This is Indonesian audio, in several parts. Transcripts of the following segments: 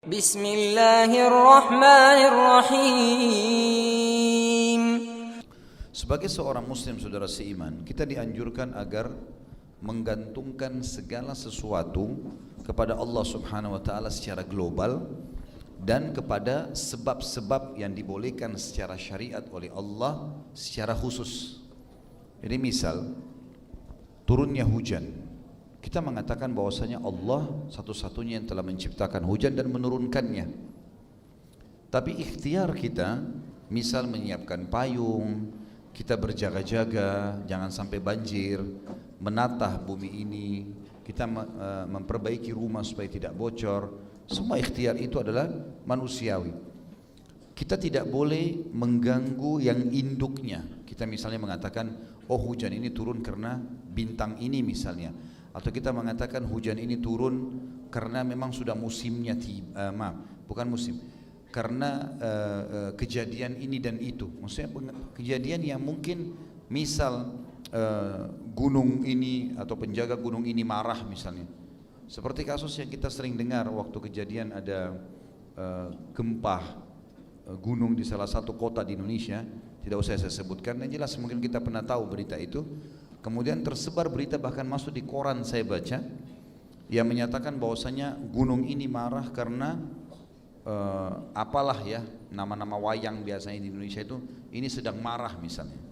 Bismillahirrahmanirrahim. Sebagai seorang muslim saudara seiman, kita dianjurkan agar menggantungkan segala sesuatu kepada Allah Subhanahu wa taala secara global dan kepada sebab-sebab yang dibolehkan secara syariat oleh Allah secara khusus. Jadi misal turunnya hujan, kita mengatakan bahwasanya Allah satu-satunya yang telah menciptakan hujan dan menurunkannya. Tapi ikhtiar kita, misal menyiapkan payung, kita berjaga-jaga jangan sampai banjir, menatah bumi ini, kita memperbaiki rumah supaya tidak bocor. Semua ikhtiar itu adalah manusiawi. Kita tidak boleh mengganggu yang induknya. Kita misalnya mengatakan, oh hujan ini turun karena bintang ini misalnya, atau kita mengatakan hujan ini turun karena memang sudah musimnya bukan musim, karena kejadian ini dan itu. Maksudnya kejadian yang mungkin misal gunung ini atau penjaga gunung ini marah misalnya. Seperti kasus yang kita sering dengar waktu kejadian ada gempa gunung di salah satu kota di Indonesia, tidak usah saya sebutkan, yang jelas mungkin kita pernah tahu berita itu. Kemudian tersebar berita, bahkan masuk di koran saya baca, yang menyatakan bahwasanya gunung ini marah karena apalah ya, nama-nama wayang biasanya di Indonesia itu, ini sedang marah misalnya.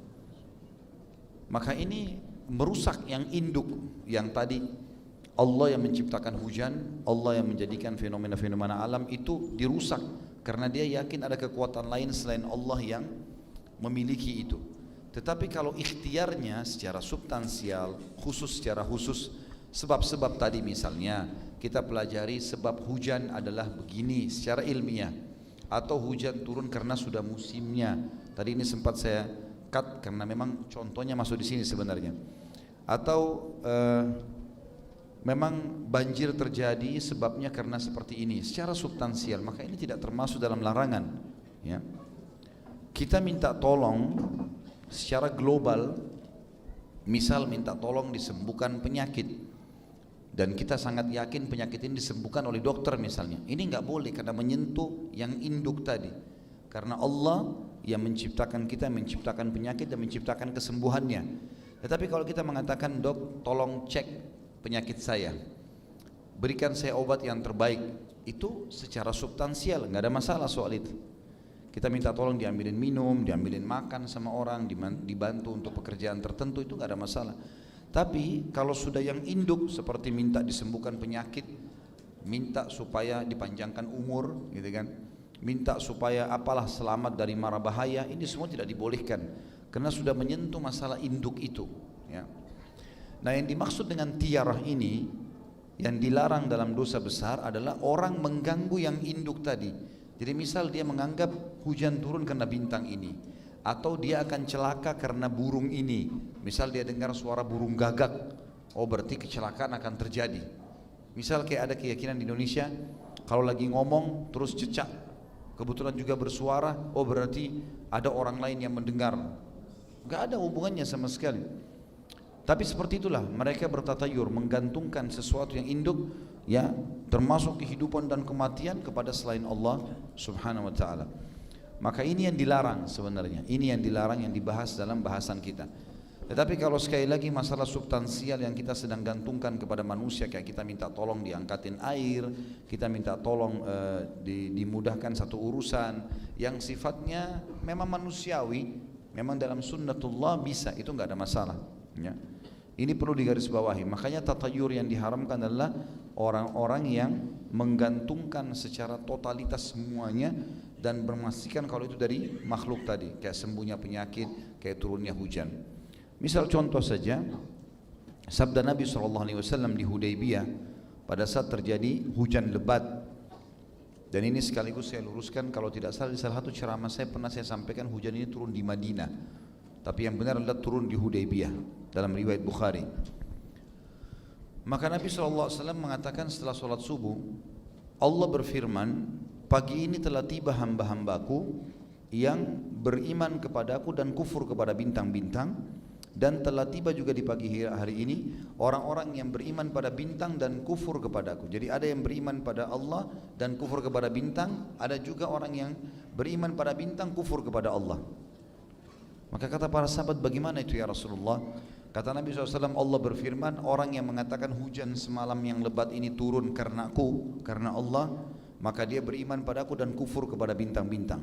Maka ini merusak yang induk, yang tadi Allah yang menciptakan hujan, Allah yang menjadikan fenomena-fenomena alam itu dirusak karena dia yakin ada kekuatan lain selain Allah yang memiliki itu. Tetapi kalau ikhtiarnya secara substansial, secara khusus, sebab-sebab tadi misalnya kita pelajari sebab hujan adalah begini secara ilmiah, atau hujan turun karena sudah musimnya. Tadi ini sempat saya cut karena memang contohnya masuk di sini sebenarnya. Atau memang banjir terjadi sebabnya karena seperti ini secara substansial, maka ini tidak termasuk dalam larangan ya. Kita minta tolong secara global, misal minta tolong disembuhkan penyakit dan kita sangat yakin penyakit ini disembuhkan oleh dokter misalnya, ini nggak boleh karena menyentuh yang induk tadi, karena Allah yang menciptakan kita, menciptakan penyakit dan menciptakan kesembuhannya. Tetapi kalau kita mengatakan, dok tolong cek penyakit saya, berikan saya obat yang terbaik, itu secara substansial nggak ada masalah soal itu. Kita minta tolong diambilin minum, diambilin makan sama orang, dibantu untuk pekerjaan tertentu, itu nggak ada masalah. Tapi kalau sudah yang induk seperti minta disembuhkan penyakit, minta supaya dipanjangkan umur, gitu kan, minta supaya apalah selamat dari mara bahaya, ini semua tidak dibolehkan karena sudah menyentuh masalah induk itu. Ya. Nah yang dimaksud dengan tiarah ini, yang dilarang dalam dosa besar adalah orang mengganggu yang induk tadi. Jadi misal dia menganggap hujan turun karena bintang ini, atau dia akan celaka karena burung ini. Misal dia dengar suara burung gagak, oh berarti kecelakaan akan terjadi. Misal kayak ada keyakinan di Indonesia, kalau lagi ngomong terus cecak, kebetulan juga bersuara, oh berarti ada orang lain yang mendengar. Gak ada hubungannya sama sekali. Tapi seperti itulah mereka bertatayur, menggantungkan sesuatu yang induk, ya, termasuk kehidupan dan kematian kepada selain Allah Subhanahu wa taala. Maka ini yang dilarang sebenarnya. Ini yang dilarang, yang dibahas dalam bahasan kita. Tetapi kalau sekali lagi masalah substansial yang kita sedang gantungkan kepada manusia, kayak kita minta tolong diangkatin air, kita minta tolong dimudahkan satu urusan yang sifatnya memang manusiawi, memang dalam sunnatullah bisa, itu enggak ada masalah, ya. Ini perlu digarisbawahi. Makanya tatayur yang diharamkan adalah orang-orang yang menggantungkan secara totalitas semuanya dan memastikan kalau itu dari makhluk tadi, kayak sembuhnya penyakit, kayak turunnya hujan. Misal contoh saja, sabda Nabi SAW di Hudaybiyah pada saat terjadi hujan lebat. Dan ini sekaligus saya luruskan, kalau tidak salah di salah satu ceramah saya pernah saya sampaikan hujan ini turun di Madinah, tapi yang benar adalah turun di Hudaybiyah dalam riwayat Bukhari. Maka Nabi SAW mengatakan setelah sholat subuh, Allah berfirman, pagi ini telah tiba hamba-hambaku yang beriman kepadaku dan kufur kepada bintang-bintang, Dan telah tiba juga di pagi hari ini orang-orang yang beriman pada bintang dan kufur kepadaku. Jadi ada yang beriman pada Allah dan kufur kepada bintang, ada juga orang yang beriman pada bintang, kufur kepada Allah. Maka kata para sahabat, bagaimana itu ya Rasulullah? Kata Nabi SAW, Allah berfirman, orang yang mengatakan hujan semalam yang lebat ini turun karena aku, karena Allah, maka dia beriman padaku dan kufur kepada bintang-bintang.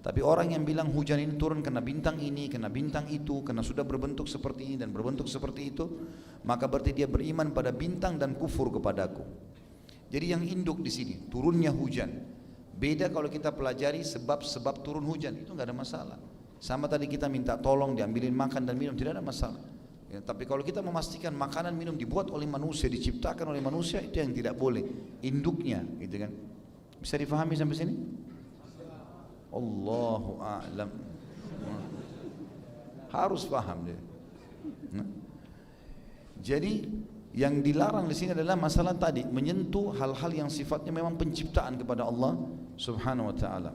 Tapi orang yang bilang hujan ini turun karena bintang ini, karena bintang itu, karena sudah berbentuk seperti ini dan berbentuk seperti itu, maka berarti dia beriman pada bintang dan kufur kepadaku. Jadi yang induk di sini, turunnya hujan. Beda kalau kita pelajari sebab-sebab turun hujan, itu nggak ada masalah. Sama tadi kita minta tolong diambilin makan dan minum, tidak ada masalah. Ya, tapi kalau kita memastikan makanan minum dibuat oleh manusia, diciptakan oleh manusia, itu yang tidak boleh. Induknya, gitu kan? Bisa difahami sampai sini? Allahu a'lam. Harus paham dia. Jadi yang dilarang di sini adalah masalah tadi, menyentuh hal-hal yang sifatnya memang penciptaan kepada Allah Subhanahu wa taala.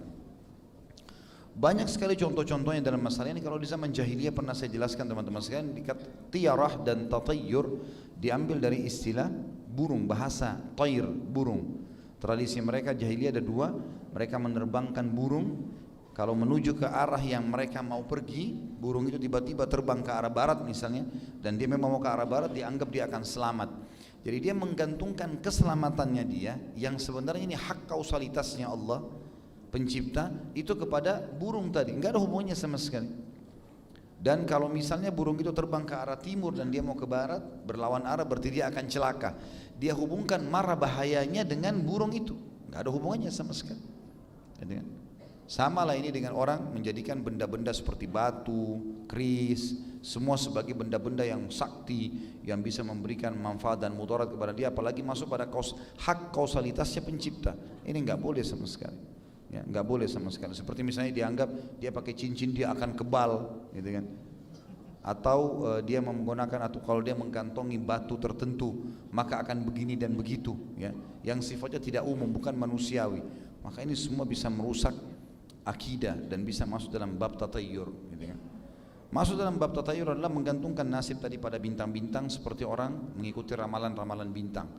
Banyak sekali contoh-contohnya dalam masalah ini. Kalau di zaman jahiliyah pernah saya jelaskan teman-teman sekalian, tiarah dan tatayyur diambil dari istilah burung, bahasa tayr, burung. Tradisi mereka jahiliyah ada dua, mereka menerbangkan burung. Kalau menuju ke arah yang mereka mau pergi, burung itu tiba-tiba terbang ke arah barat misalnya, dan dia memang mau ke arah barat, dianggap dia akan selamat. Jadi dia menggantungkan keselamatannya dia, yang sebenarnya ini hak kausalitasnya Allah pencipta, itu kepada burung tadi, nggak ada hubungannya sama sekali. Dan kalau misalnya burung itu terbang ke arah timur dan dia mau ke barat, berlawan arah, berarti dia akan celaka. Dia hubungkan mara bahayanya dengan burung itu, nggak ada hubungannya sama sekali. Sama lah ini dengan orang menjadikan benda-benda seperti batu, keris, semua sebagai benda-benda yang sakti, yang bisa memberikan manfaat dan mudarat kepada dia, apalagi masuk pada hak kausalitasnya pencipta. Ini nggak boleh sama sekali. Ya, nggak boleh sama sekali. Seperti misalnya dianggap dia pakai cincin dia akan kebal, gitu kan? Atau dia menggunakan, atau kalau dia menggantongi batu tertentu maka akan begini dan begitu, ya, yang sifatnya tidak umum, bukan manusiawi. Maka ini semua bisa merusak akidah dan bisa masuk dalam bab tatayyur, gitu kan? Masuk dalam bab tatayyur adalah menggantungkan nasib tadi pada bintang-bintang, seperti orang mengikuti ramalan-ramalan bintang.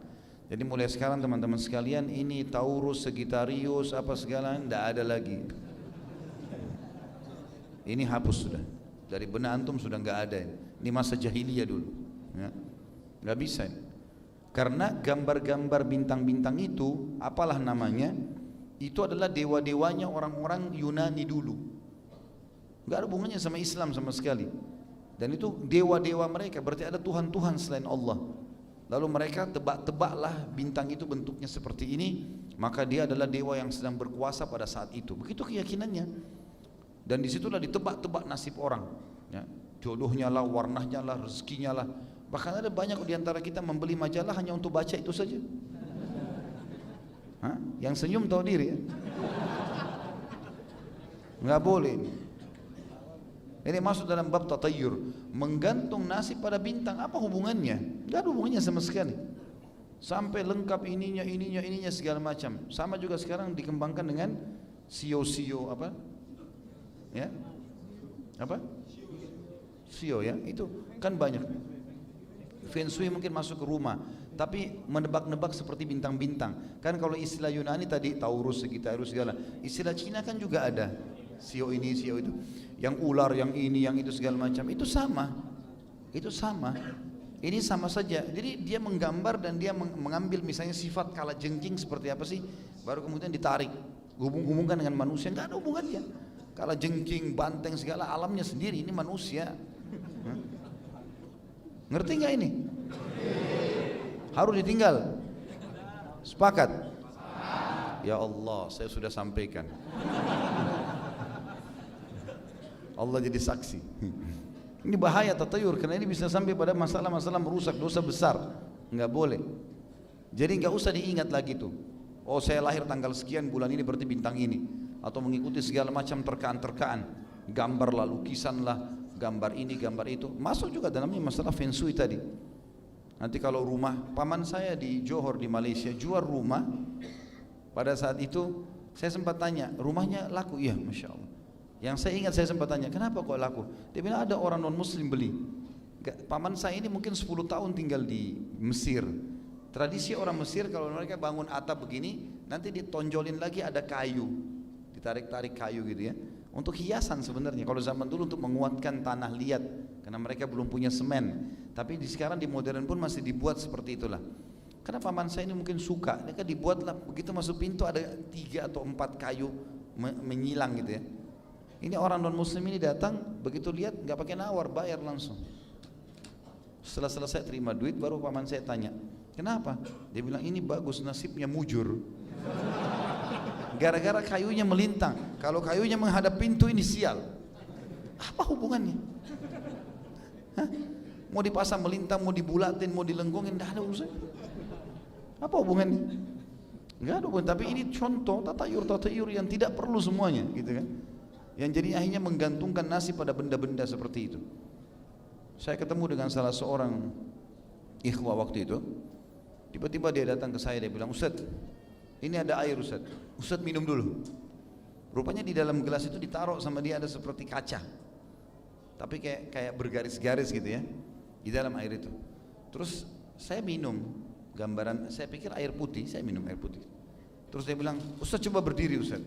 Jadi mulai sekarang teman-teman sekalian, ini Taurus, Sagittarius, apa segala, tidak ada lagi. Ini hapus sudah. Dari benak antum sudah nggak ada. Ini masa jahiliyah dulu. Ya. Nggak bisa. Karena gambar-gambar bintang-bintang itu, apalah namanya, itu adalah dewa-dewanya orang-orang Yunani dulu. Nggak ada hubungannya sama Islam sama sekali. Dan itu dewa-dewa mereka, berarti ada Tuhan-Tuhan selain Allah. Lalu mereka tebak-tebaklah bintang itu bentuknya seperti ini, maka dia adalah dewa yang sedang berkuasa pada saat itu. Begitu keyakinannya. Dan disitulah ditebak-tebak nasib orang, ya. Jodohnya lah, warnanya lah, rezekinya lah. Bahkan ada banyak di antara kita membeli majalah hanya untuk baca itu saja. Hah? Yang senyum tahu diri, ya? Nggak boleh. Ini masuk dalam bab tatayyur, menggantung nasib pada bintang. Apa hubungannya? Tidak ada hubungannya sama sekali. Sampai lengkap ininya segala macam. Sama juga sekarang dikembangkan dengan sio-sio apa? Ya, apa? Sio, ya, itu kan banyak. Feng Shui mungkin masuk ke rumah, tapi menebak-nebak seperti bintang-bintang. Kan kalau istilah Yunani tadi Taurus, Sagittarius segala, istilah Cina kan juga ada. Sio ini, sio itu, yang ular, yang ini, yang itu segala macam, itu sama, ini sama saja. Jadi dia menggambar dan dia mengambil misalnya sifat kalajengking seperti apa sih, baru kemudian ditarik, hubungkan dengan manusia, nggak ada hubungannya. Kalajengking, banteng segala alamnya sendiri, ini manusia. Ngerti nggak ini? Harus ditinggal. Sepakat? Ya Allah, saya sudah sampaikan. Allah jadi saksi. Ini bahaya tatayur, karena ini bisa sampai pada masalah-masalah merusak, dosa besar. Enggak boleh. Jadi enggak usah diingat lagi tuh. Oh, saya lahir tanggal sekian bulan ini berarti bintang ini, atau mengikuti segala macam terkaan-terkaan, gambar lah, lukisan lah, gambar ini, gambar itu. Masuk juga dalamnya masalah feng shui tadi. Nanti kalau rumah, paman saya di Johor di Malaysia jual rumah. Pada saat itu saya sempat tanya, rumahnya laku? Iya, masya Allah. Yang saya ingat, saya sempat tanya, kenapa kok laku? Dia bilang ada orang non muslim beli. Paman saya ini mungkin 10 tahun tinggal di Mesir. Tradisi orang Mesir kalau mereka bangun atap begini, nanti ditonjolin lagi ada kayu, ditarik-tarik kayu gitu ya, untuk hiasan sebenarnya. Kalau zaman dulu untuk menguatkan tanah liat, karena mereka belum punya semen. Tapi sekarang di modern pun masih dibuat seperti itulah. Karena paman saya ini mungkin suka, mereka dibuatlah begitu masuk pintu ada 3 atau 4 kayu menyilang gitu ya. Ini orang non muslim ini datang, begitu lihat nggak pakai nawar, bayar langsung. Setelah selesai terima duit, baru paman saya tanya, kenapa? Dia bilang ini bagus, nasibnya mujur. Gara-gara kayunya melintang. Kalau kayunya menghadap pintu ini sial. Apa hubungannya? Hah? Mau dipasang melintang, mau dibulatin, mau dilenggongin, tidak ada urusan. Apa hubungannya? Enggak ada hubungan. Tapi ini contoh tatayur yang tidak perlu semuanya, gitu kan? Yang jadi akhirnya menggantungkan nasib pada benda-benda seperti itu. Saya ketemu dengan salah seorang ikhwah waktu itu. Tiba-tiba dia datang ke saya, dia bilang, Ustaz, ini ada air Ustaz. Ustaz minum dulu. Rupanya di dalam gelas itu ditaruh sama dia ada seperti kaca, tapi kayak bergaris-garis gitu ya, di dalam air itu. Terus saya minum, gambaran, saya pikir air putih, saya minum air putih. Terus dia bilang, Ustaz coba berdiri Ustaz.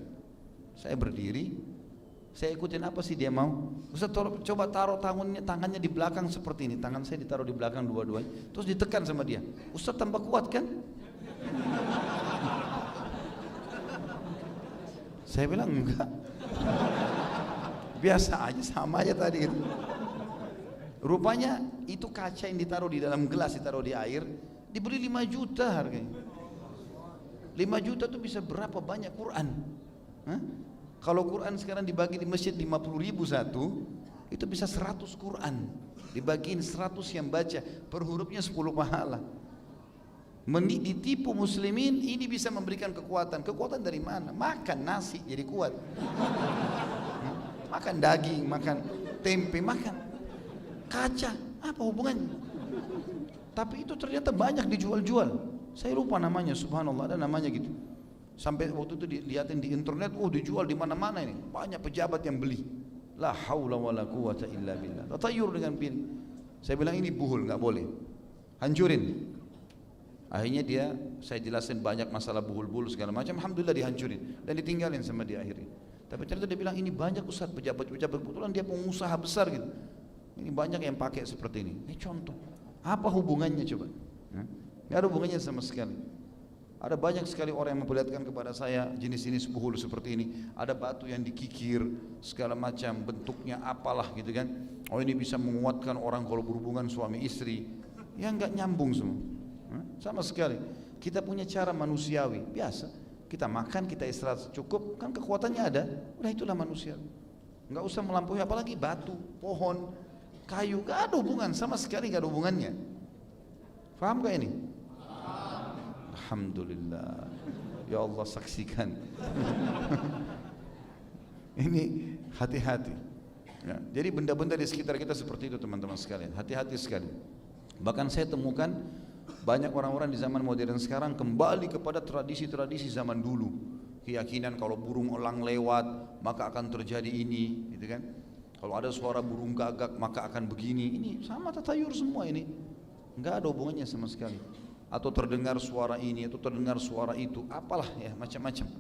Saya berdiri, saya ikutin apa sih dia mau. Ustaz coba taruh tangannya di belakang seperti ini. Tangan saya ditaruh di belakang dua-duanya. Terus ditekan sama dia. Ustaz tambah kuat kan? Saya bilang enggak. Biasa aja, sama aja tadi gitu. Rupanya itu kaca yang ditaruh di dalam gelas, ditaruh di air, dibeli 5 juta harganya. 5 juta tuh bisa berapa banyak Quran? Hah? Kalau Quran sekarang dibagi di masjid 50.000 satu, itu bisa 100 Quran. Dibagiin 100 yang baca, per hurufnya 10 pahala. Ditipu muslimin, ini bisa memberikan kekuatan. Kekuatan dari mana? Makan nasi jadi kuat. Makan daging, makan tempe, makan kaca, apa hubungannya? Tapi itu ternyata banyak dijual-jual. Saya lupa namanya, subhanallah, ada namanya gitu. Sampai waktu itu dilihatin di internet, oh dijual di mana-mana ini. Banyak pejabat yang beli. La haula wala quwata illa billah. Tatayur dengan pin. Saya bilang ini buhul, enggak boleh. Hancurin. Akhirnya saya jelasin banyak masalah buhul-buhul segala macam. Alhamdulillah dihancurin dan ditinggalin sama dia akhirnya. Tapi ternyata dia bilang ini banyak Ustaz, pejabat-pejabat, kebetulan dia pengusaha besar gitu. Ini banyak yang pakai seperti ini. Ini contoh. Apa hubungannya coba? Enggak ada hubungannya sama sekali. Ada banyak sekali orang yang memperlihatkan kepada saya jenis-jenis buhul seperti ini. Ada batu yang dikikir segala macam, bentuknya apalah gitu kan. Oh ini bisa menguatkan orang kalau berhubungan suami istri. Ya enggak nyambung semua. Sama sekali. Kita punya cara manusiawi biasa. Kita makan, kita istirahat cukup, kan kekuatannya ada. Udah itulah manusia. Enggak usah melampaui, apalagi batu, pohon, kayu, enggak ada hubungan, sama sekali enggak ada hubungannya. Faham gak ini? Alhamdulillah. Ya Allah saksikan. Ini hati-hati. Ya, jadi benda-benda di sekitar kita seperti itu teman-teman sekalian. Hati-hati sekali. Bahkan saya temukan banyak orang-orang di zaman modern sekarang kembali kepada tradisi-tradisi zaman dulu. Keyakinan kalau burung elang lewat maka akan terjadi ini, gitu kan? Kalau ada suara burung gagak maka akan begini. Ini sama tatayur semua ini. Enggak ada hubungannya sama sekali. Atau terdengar suara ini atau terdengar suara itu, apalah ya, macam-macam.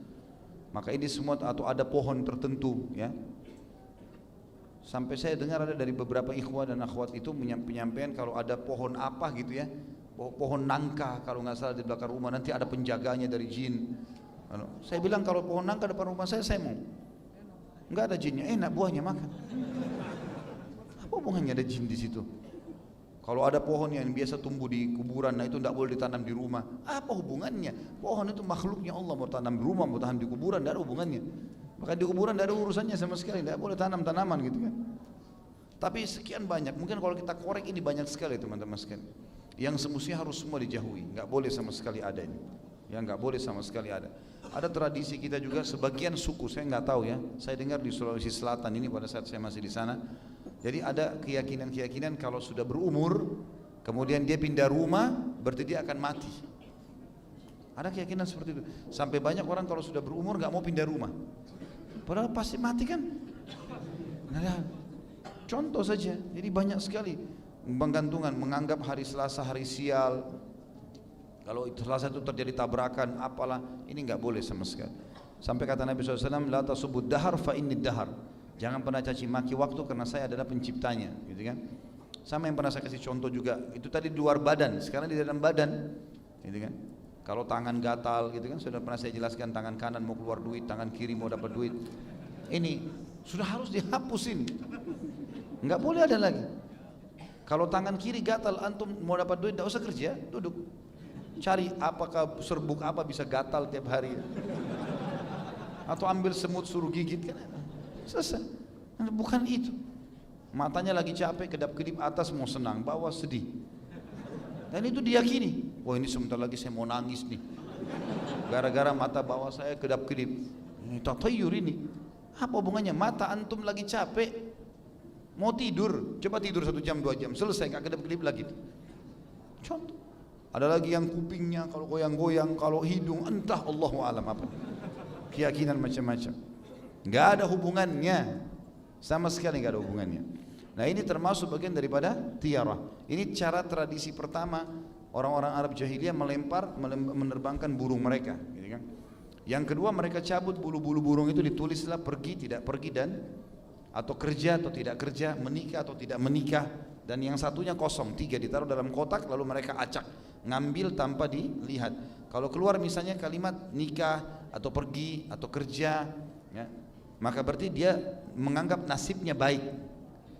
Maka ini semua, atau ada pohon tertentu ya. Sampai saya dengar ada dari beberapa ikhwah dan akhwat itu menyampaikan kalau ada pohon apa gitu ya, pohon nangka kalau nggak salah di belakang rumah, nanti ada penjaganya dari jin. Saya bilang kalau pohon nangka depan rumah saya mau. Nggak ada jinnya, enak buahnya makan. Apa hubungannya ada jin di situ? Kalau ada pohon yang biasa tumbuh di kuburan, nah itu tidak boleh ditanam di rumah. Apa hubungannya? Pohon itu makhluknya Allah, mau tanam di rumah, mau tanam di kuburan, tidak ada hubungannya. Maka di kuburan tidak ada urusannya sama sekali, tidak boleh tanam tanaman gitu kan. Tapi sekian banyak, mungkin kalau kita korek ini banyak sekali teman-teman sekalian. Yang semestinya harus semua dijauhi, nggak boleh sama sekali ada ini. Ya nggak boleh sama sekali ada. Ada tradisi kita juga sebagian suku, saya nggak tahu ya. Saya dengar di Sulawesi Selatan ini pada saat saya masih di sana. Jadi ada keyakinan-keyakinan kalau sudah berumur, kemudian dia pindah rumah, berarti dia akan mati. Ada keyakinan seperti itu. Sampai banyak orang kalau sudah berumur nggak mau pindah rumah. Padahal pasti mati kan? Nah, contoh saja. Jadi banyak sekali. Penggantungan, menganggap hari Selasa hari sial. Kalau Selasa itu terjadi tabrakan, apalah, ini nggak boleh sama sekali. Sampai kata Nabi SAW, la tasubud dahar fa inni dahar. Jangan pernah caci maki waktu karena saya adalah penciptanya, gitu kan? Sama yang pernah saya kasih contoh juga, itu tadi di luar badan, sekarang di dalam badan, gitu kan? Kalau tangan gatal, gitu kan? Sudah pernah saya jelaskan, tangan kanan mau keluar duit, tangan kiri mau dapat duit. Ini sudah harus dihapus ini, nggak boleh ada lagi. Kalau tangan kiri gatal, antum mau dapat duit, tidak usah kerja, duduk. Cari apakah serbuk apa bisa gatal tiap hari, atau ambil semut suruh gigit kan, selesai. Bukan itu. Matanya lagi capek, kedap-kedip atas mau senang, bawah sedih. Dan itu diyakini, wah ini sebentar lagi saya mau nangis nih, gara-gara mata bawah saya kedap-kedip. Ini tatayur ini. Apa hubungannya? Mata antum lagi capek, mau tidur, coba tidur 1 jam 2 jam, selesai, gak kedap-kedip lagi. Contoh. Ada lagi yang kupingnya kalau goyang-goyang, kalau hidung entah Allahu alam apa. Keyakinan macam-macam. Enggak ada hubungannya. Sama sekali enggak ada hubungannya. Nah, ini termasuk bagian daripada tiarah. Ini cara tradisi pertama orang-orang Arab jahiliyah menerbangkan burung mereka, gitu kan. Yang kedua, mereka cabut bulu-bulu burung itu, ditulislah pergi, tidak pergi, dan atau kerja atau tidak kerja, menikah atau tidak menikah, dan yang satunya kosong, 3 ditaruh dalam kotak lalu mereka acak, ngambil tanpa dilihat. Kalau keluar misalnya kalimat nikah atau pergi atau kerja, ya, maka berarti dia menganggap nasibnya baik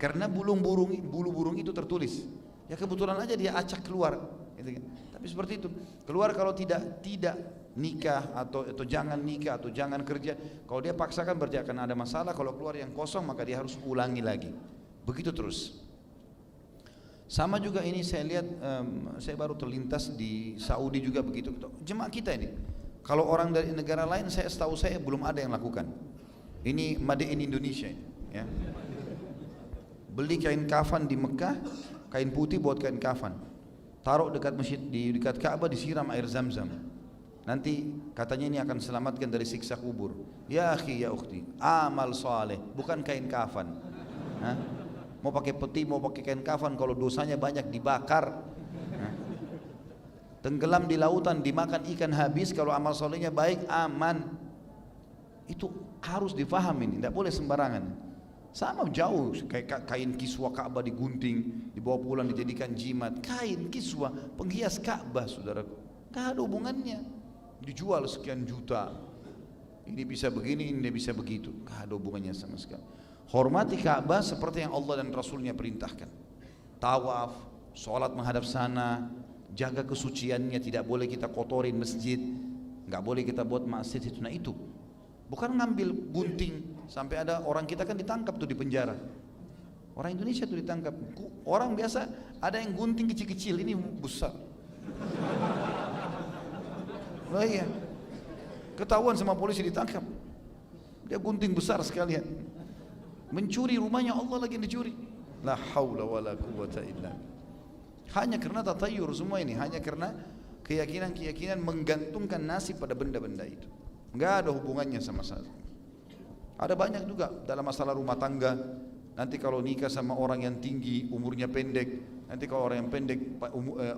karena bulu burung itu tertulis. Ya kebetulan aja dia acak keluar, gitu kan. Tapi seperti itu. Keluar kalau tidak nikah atau jangan nikah atau jangan kerja. Kalau dia paksakan berarti akan ada masalah. Kalau keluar yang kosong maka dia harus ulangi lagi. Begitu terus. Sama juga ini saya lihat, saya baru terlintas di Saudi juga begitu. Jemaah kita ini, kalau orang dari negara lain setahu saya belum ada yang lakukan. Ini made in Indonesia ini, ya. Beli kain kafan di Mekah, kain putih buat kain kafan, taruh dekat masjid, di dekat Ka'bah, disiram air Zam-Zam. Nanti katanya ini akan selamatkan dari siksa kubur. Ya akhi ya ukhti, amal saleh, bukan kain kafan. Hah? Mau pakai peti, mau pakai kain kafan, kalau dosanya banyak dibakar. Tenggelam di lautan, dimakan ikan habis, kalau amal solehnya baik, aman. Itu harus difahami, tidak boleh sembarangan. Sama jauh, kayak kain kiswa Ka'bah digunting, dibawa pulang dijadikan jimat. Kain kiswa, penghias Ka'bah, saudaraku, gak ada hubungannya. Dijual sekian juta, ini bisa begini, ini bisa begitu, gak ada hubungannya sama sekali. Hormati Ka'bah seperti yang Allah dan Rasulnya perintahkan. Tawaf, sholat menghadap sana, jaga kesuciannya, tidak boleh kita kotorin masjid, nggak boleh kita buat maksiat itu. Nah itu, bukan ngambil gunting. Sampai ada orang kita kan ditangkap tuh di penjara. Orang Indonesia tuh ditangkap. Orang biasa ada yang gunting kecil-kecil, ini besar. Oh iya, ketahuan sama polisi, ditangkap. Dia gunting besar sekalian. Mencuri rumahnya Allah lagi dicuri. La haula wala quwwata illa billah. Hanya karena tatayur semua ini, hanya karena keyakinan-keyakinan menggantungkan nasib pada benda-benda itu. Enggak ada hubungannya sama sekali. Ada banyak juga dalam masalah rumah tangga. Nanti kalau nikah sama orang yang tinggi, umurnya pendek. Nanti kalau orang yang pendek,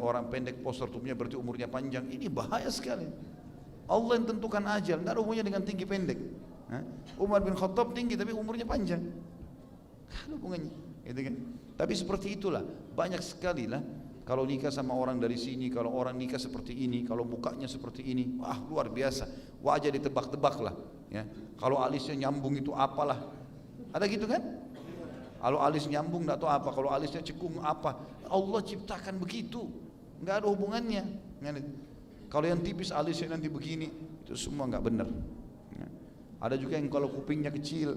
orang pendek postur tubuhnya berarti umurnya panjang. Ini bahaya sekali. Allah yang tentukan ajal, tidak ada hubungannya dengan tinggi pendek. Umar bin Khattab tinggi tapi umurnya panjang, ada hubungannya, gitu kan? Tapi seperti itulah, banyak sekali lah. Kalau nikah sama orang dari sini, kalau orang nikah seperti ini, kalau mukanya seperti ini, wah luar biasa, wajah ditebak-tebak lah, ya. Kalau alisnya nyambung itu apalah, ada gitu kan? Kalau alis nyambung nggak tahu apa, kalau alisnya cekung apa, Allah ciptakan begitu, nggak ada hubungannya. Kalau yang tipis alisnya nanti begini, itu semua nggak benar. Ada juga yang kalau kupingnya kecil,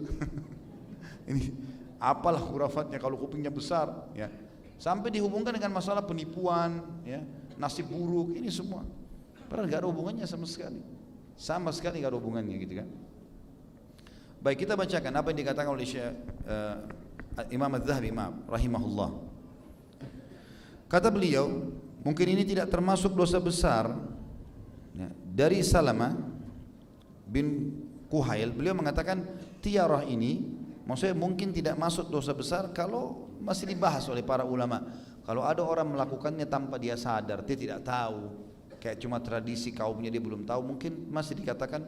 ini apalah khurafatnya kalau kupingnya besar, ya. Sampai dihubungkan dengan masalah penipuan, ya, nasib buruk, ini semua. Padahal nggak ada hubungannya sama sekali, nggak ada hubungannya, gitu kan? Baik, kita bacakan apa yang dikatakan oleh Imam Az-Zahabi, rahimahullah. Kata beliau, mungkin ini tidak termasuk dosa besar, ya, dari Salama bin Kuhail. Beliau mengatakan tiarah ini maksudnya mungkin tidak masuk dosa besar kalau masih dibahas oleh para ulama. Kalau ada orang melakukannya tanpa dia sadar, dia tidak tahu, kayak cuma tradisi kaumnya dia belum tahu, mungkin masih dikatakan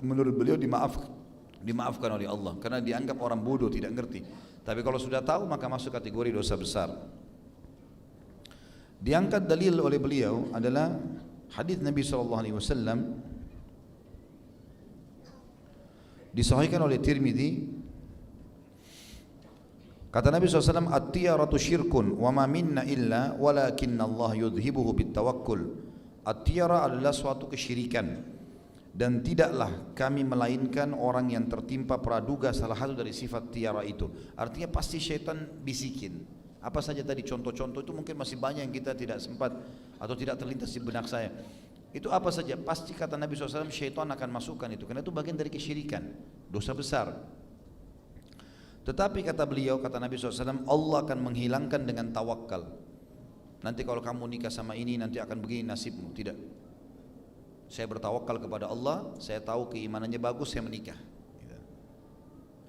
menurut beliau dimaafkan oleh Allah karena dianggap orang bodoh, tidak ngerti. Tapi kalau sudah tahu maka masuk kategori dosa besar. Diangkat dalil oleh beliau adalah hadis Nabi SAW, disahihkan oleh Tirmidzi. Kata Nabi SAW, at-tiyaratu syirkun wa ma minna illa walakinna Allah yudhibuhu bitawakkul. At-tiyara adalah suatu kesyirikan, dan tidaklah kami melainkan orang yang tertimpa praduga salah satu dari sifat tiara itu. Artinya pasti syaitan bisikin. Apa saja tadi contoh-contoh itu mungkin masih banyak yang kita tidak sempat atau tidak terlintas di benak saya. Itu apa saja, pasti kata Nabi SAW syaitan akan masukkan itu, karena itu bagian dari kesyirikan, dosa besar. Tetapi kata beliau, kata Nabi SAW, Allah akan menghilangkan dengan tawakal. Nanti kalau kamu nikah sama ini nanti akan begini nasibmu. Tidak. Saya bertawakal kepada Allah, saya tahu keimanannya bagus, saya menikah.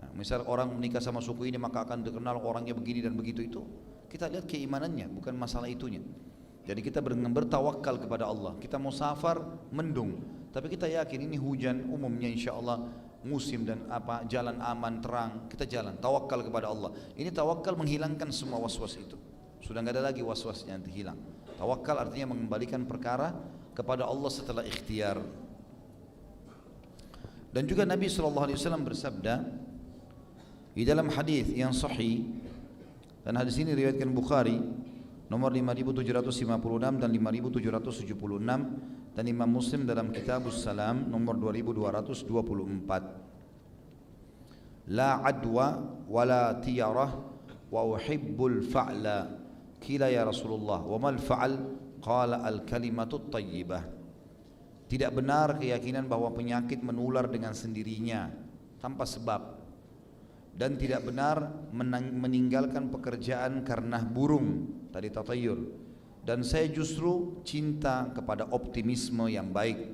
Nah, misal orang menikah sama suku ini maka akan dikenal orangnya begini dan begitu, itu kita lihat keimanannya, bukan masalah itunya. Jadi kita bertawakal kepada Allah. Kita mau safar mendung, tapi kita yakin ini hujan, umumnya insya Allah musim dan apa, jalan aman terang, kita jalan tawakal kepada Allah. Ini tawakal menghilangkan semua was-was itu, sudah nggak ada lagi was-wasnya, nanti hilang. Tawakal artinya mengembalikan perkara kepada Allah setelah ikhtiar. Dan juga Nabi SAW bersabda di dalam hadis yang sahih, dan hadis ini riwayatkan Bukhari nomor 5756 dan 5776, dan Imam Muslim dalam Kitabus Salam nomor 2224. La adwa wala tiyarah wa uhibbul fa'la. Qila ya Rasulullah wa mal fa'al? Qala al kalimatut tayyibah. Tidak benar keyakinan bahwa penyakit menular dengan sendirinya tanpa sebab, dan tidak benar meninggalkan pekerjaan karena burung, tadi tatayur. Dan saya justru cinta kepada optimisme yang baik.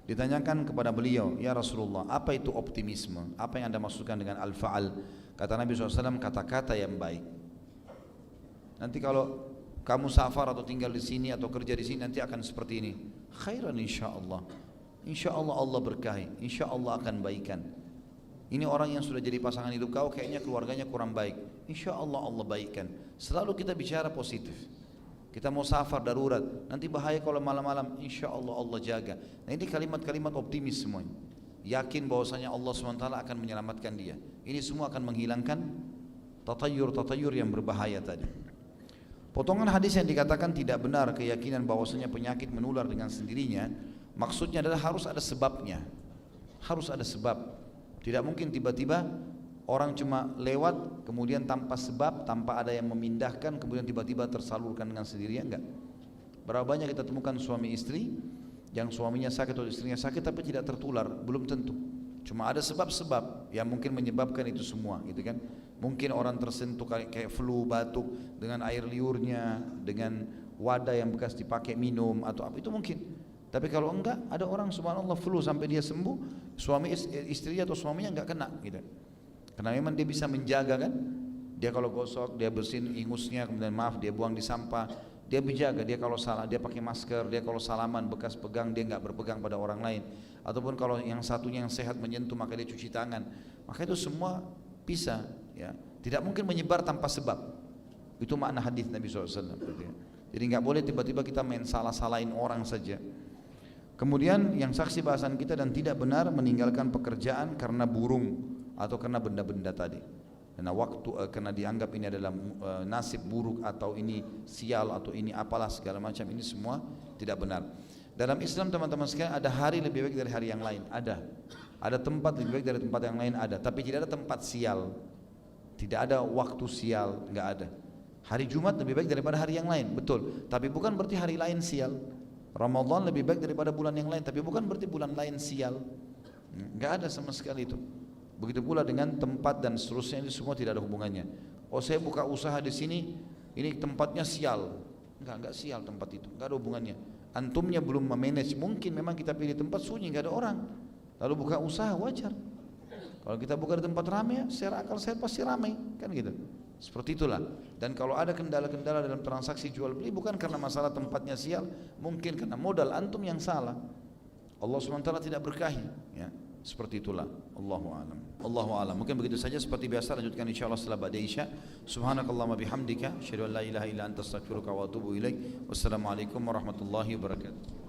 Ditanyakan kepada beliau, ya Rasulullah, apa itu optimisme? Apa yang Anda maksudkan dengan al-fa'al? Kata Nabi SAW, kata-kata yang baik. Nanti kalau kamu safar atau tinggal di sini atau kerja di sini nanti akan seperti ini. Khairan insyaallah. Insyaallah Allah berkahi, insyaallah akan baikan. Ini orang yang sudah jadi pasangan hidup kau, kayaknya keluarganya kurang baik. Insyaallah Allah baikan. Selalu kita bicara positif. Kita mau safar darurat, nanti bahaya kalau malam-malam, insya Allah Allah jaga. Nah ini kalimat-kalimat optimis semuanya. Yakin bahwasanya Allah SWT akan menyelamatkan dia. Ini semua akan menghilangkan tatayur-tatayur yang berbahaya tadi. Potongan hadis yang dikatakan tidak benar keyakinan bahwasanya penyakit menular dengan sendirinya, maksudnya adalah harus ada sebabnya. Harus ada sebab. Tidak mungkin tiba-tiba orang cuma lewat kemudian tanpa sebab, tanpa ada yang memindahkan, kemudian tiba-tiba tersalurkan dengan sendirinya, enggak. Berapa banyak kita temukan suami istri yang suaminya sakit atau istrinya sakit tapi tidak tertular, belum tentu. Cuma ada sebab-sebab yang mungkin menyebabkan itu semua, gitu kan. Mungkin orang tersentuh kayak flu, batuk dengan air liurnya, dengan wadah yang bekas dipakai minum atau apa, itu mungkin. Tapi kalau enggak, ada orang subhanallah flu sampai dia sembuh, suami istri atau suaminya enggak kena, gitu. Karena memang dia bisa menjaga kan. Dia kalau gosok, dia bersihin ingusnya, kemudian maaf dia buang di sampah. Dia menjaga, dia kalau salah dia pakai masker, dia kalau salaman bekas pegang dia enggak berpegang pada orang lain. Ataupun kalau yang satunya yang sehat menyentuh maka dia cuci tangan. Maka itu semua bisa, ya. Tidak mungkin menyebar tanpa sebab. Itu makna hadis Nabi SAW. Jadi enggak boleh tiba-tiba kita main salah-salahin orang saja. Kemudian yang saksi bahasan kita, dan tidak benar meninggalkan pekerjaan karena burung atau karena benda-benda tadi. Karena karena dianggap ini adalah nasib buruk atau ini sial atau ini apalah segala macam, ini semua tidak benar. Dalam Islam teman-teman sekalian ada hari lebih baik dari hari yang lain, ada tempat lebih baik dari tempat yang lain, ada. Tapi tidak ada tempat sial, tidak ada waktu sial, enggak ada. Hari Jumat lebih baik daripada hari yang lain, betul. Tapi bukan berarti hari lain sial. Ramadan lebih baik daripada bulan yang lain, tapi bukan berarti bulan lain sial. Enggak ada sama sekali itu. Begitu pula dengan tempat dan seterusnya, ini semua tidak ada hubungannya. Oh saya buka usaha di sini, ini tempatnya sial. Enggak sial tempat itu, enggak ada hubungannya. Antumnya belum memanage, mungkin memang kita pilih tempat sunyi, enggak ada orang. Lalu buka usaha wajar. Kalau kita buka di tempat ramai, secara akal sehat pasti ramai, kan gitu. Seperti itulah. Dan kalau ada kendala-kendala dalam transaksi jual beli, bukan karena masalah tempatnya sial, mungkin karena modal antum yang salah. Allah SWT tidak berkahi, ya. Seperti itulah. Allahu a'lam. Allahu a'lam. Mungkin begitu saja, seperti biasa lanjutkan insyaallah setelah ba'da isya. Subhanakallahumma bihamdika asyhadu an la ilaha illa anta astaghfiruka wa atubu ilaik. Wassalamualaikum warahmatullahi wabarakatuh.